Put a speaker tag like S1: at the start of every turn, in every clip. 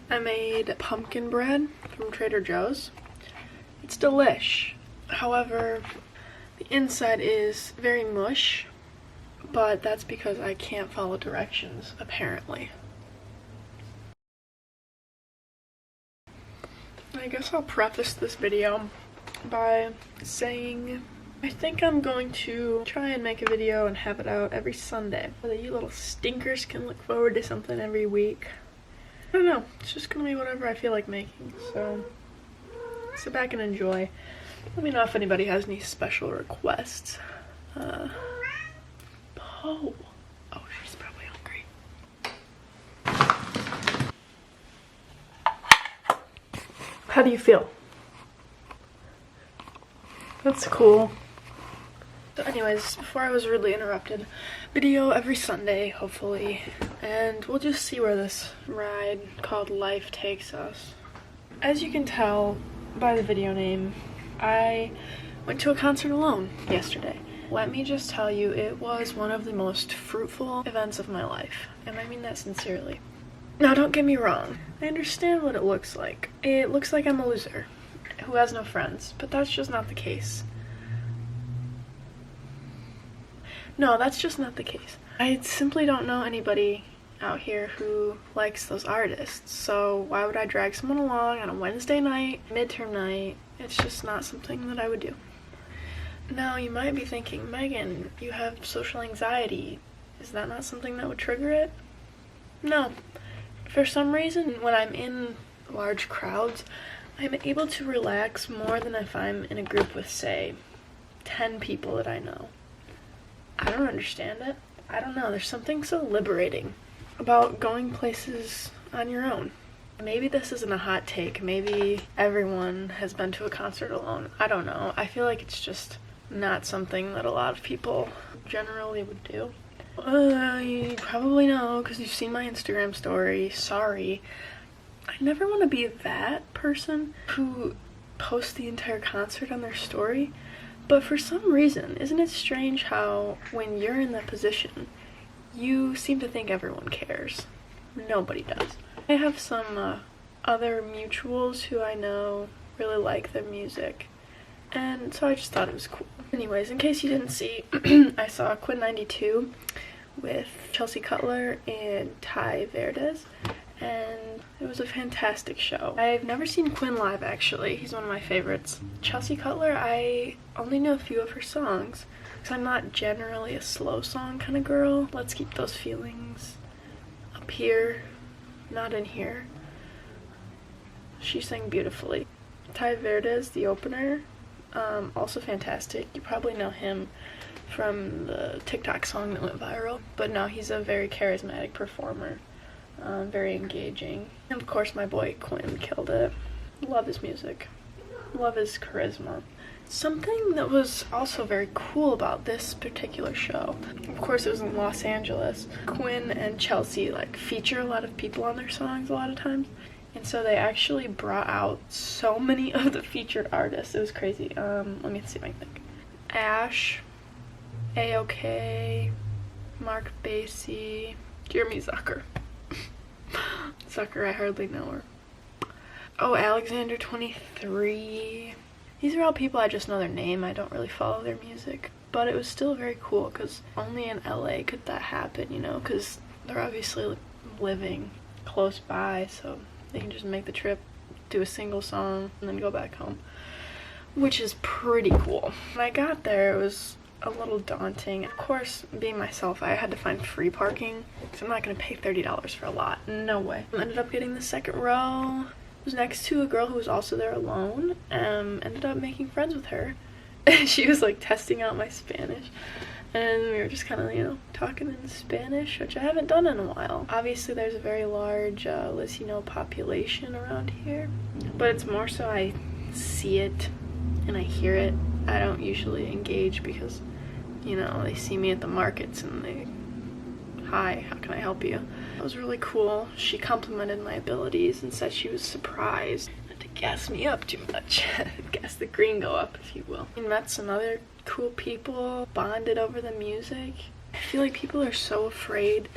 S1: I made pumpkin bread from Trader Joe's. It's delish. However, the inside is very mush, but that's because I can't follow directions, apparently. I guess I'll preface this video by saying I think I'm going to try and make a video and have it out every Sunday so that you little stinkers can look forward to something every week. I don't know, it's just gonna be whatever I feel like making, so sit back and enjoy. Let me know if anybody has any special requests. Poe. Oh, she's probably hungry. How do you feel? That's cool. So anyways, before I was rudely interrupted, video every Sunday, hopefully, and we'll just see where this ride called life takes us. As you can tell by the video name, I went to a concert alone yesterday. Let me just tell you, it was one of the most fruitful events of my life, and I mean that sincerely. Now, don't get me wrong, I understand what it looks like. It looks like I'm a loser who has no friends, but that's just not the case. No, that's just not the case. I simply don't know anybody out here who likes those artists, so why would I drag someone along on a Wednesday night, midterm night? It's just not something that I would do. Now, you might be thinking, Megan, you have social anxiety. Is that not something that would trigger it? No. For some reason, when I'm in large crowds, I'm able to relax more than if I'm in a group with, say, 10 people that I know. I don't understand it. I don't know, there's something so liberating about going places on your own. Maybe this isn't a hot take, maybe everyone has been to a concert alone. I don't know. I feel like it's just not something that a lot of people generally would do. You probably know because you've seen my Instagram story. Sorry. I never want to be that person who posts the entire concert on their story, but for some reason, isn't it strange how when you're in that position, you seem to think everyone cares? Nobody does. I have some other mutuals who I know really like their music, and so I just thought it was cool. Anyways, in case you didn't see, I saw Quinn 92 with Chelsea Cutler and Ty Verdes, and it was a fantastic show. I've never seen Quinn live, actually. He's one of my favorites. Chelsea Cutler, I only know a few of her songs, because I'm not generally a slow song kind of girl. Let's keep those feelings up here, not in here. She sang beautifully. Ty Verdes, the opener, also fantastic. You probably know him from the TikTok song that went viral, but no, he's a very charismatic performer. Very engaging. And of course my boy Quinn killed it. Love his music. Love his charisma. Something that was also very cool about this particular show, of course it was in Los Angeles. Quinn and Chelsea like feature a lot of people on their songs a lot of times, and so they actually brought out so many of the featured artists. It was crazy. Let me see if I can think. Ash, A-OK, Mark Basie, Jeremy Zucker. Zucker, I hardly know her. Oh, Alexander 23. These are all people I just know their name. I don't really follow their music. But it was still very cool because only in LA could that happen, you know, because they're obviously living close by, so they can just make the trip, do a single song, and then go back home, which is pretty cool. When I got there, it was a little daunting. Of course, being myself, I had to find free parking, so I'm not gonna pay $30 for a lot. No way. I ended up getting the second row. I was next to a girl who was also there alone. Ended up making friends with her. She was like testing out my Spanish, and we were just kind of, you know, talking in Spanish, which I haven't done in a while. Obviously there's a very large Latino population around here, but it's more so I see it and I hear it. I don't usually engage because, you know, they see me at the markets and they, hi, how can I help you? That was really cool. She complimented my abilities and said she was surprised. Not to gas me up too much. Gas the gringo up, if you will. We met some other cool people, bonded over the music. I feel like people are so afraid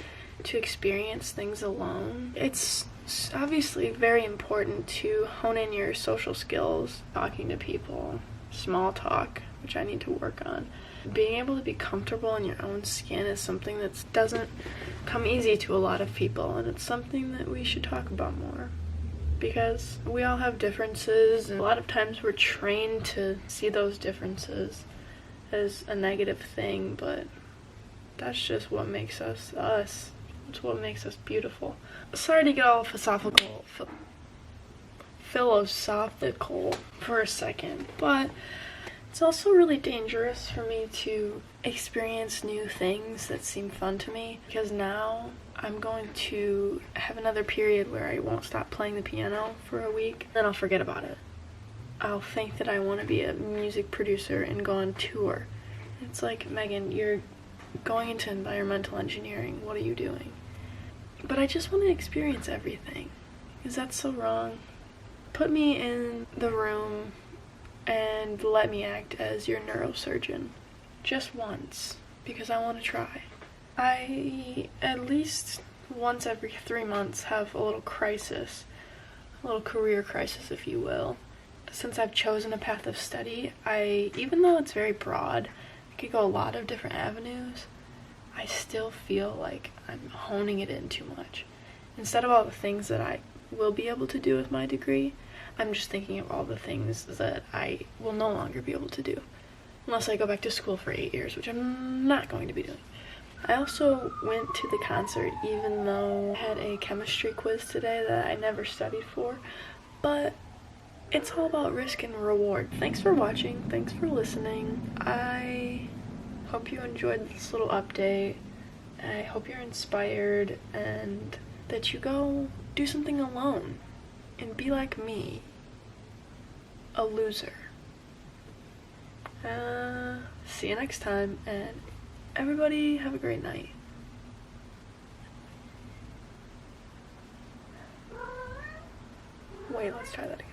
S1: to experience things alone. It's obviously very important to hone in your social skills, talking to people, small talk, which I need to work on. Being able to be comfortable in your own skin is something that doesn't come easy to a lot of people, and it's something that we should talk about more. Because we all have differences, and a lot of times we're trained to see those differences as a negative thing, but that's just what makes us us. It's what makes us beautiful. Sorry to get all philosophical for a second, but it's also really dangerous for me to experience new things that seem fun to me, because now I'm going to have another period where I won't stop playing the piano for a week, then I'll forget about it. I'll think that I want to be a music producer and go on tour. It's like, Megan, you're going into environmental engineering. What are you doing? But I just want to experience everything. Is that so wrong? Put me in the room and let me act as your neurosurgeon. Just once, because I want to try. I, at least once every 3 months, have a little crisis. A little career crisis, if you will. Since I've chosen a path of study, even though it's very broad, I could go a lot of different avenues, I still feel like I'm honing it in too much. Instead of all the things that I will be able to do with my degree, I'm just thinking of all the things that I will no longer be able to do. Unless I go back to school for 8 years, which I'm not going to be doing. I also went to the concert even though I had a chemistry quiz today that I never studied for. But it's all about risk and reward. Thanks for watching. Thanks for listening. I hope you enjoyed this little update. I hope you're inspired and that you go do something alone and be like me, a loser. See you next time, and everybody have a great night. Wait, let's try that again.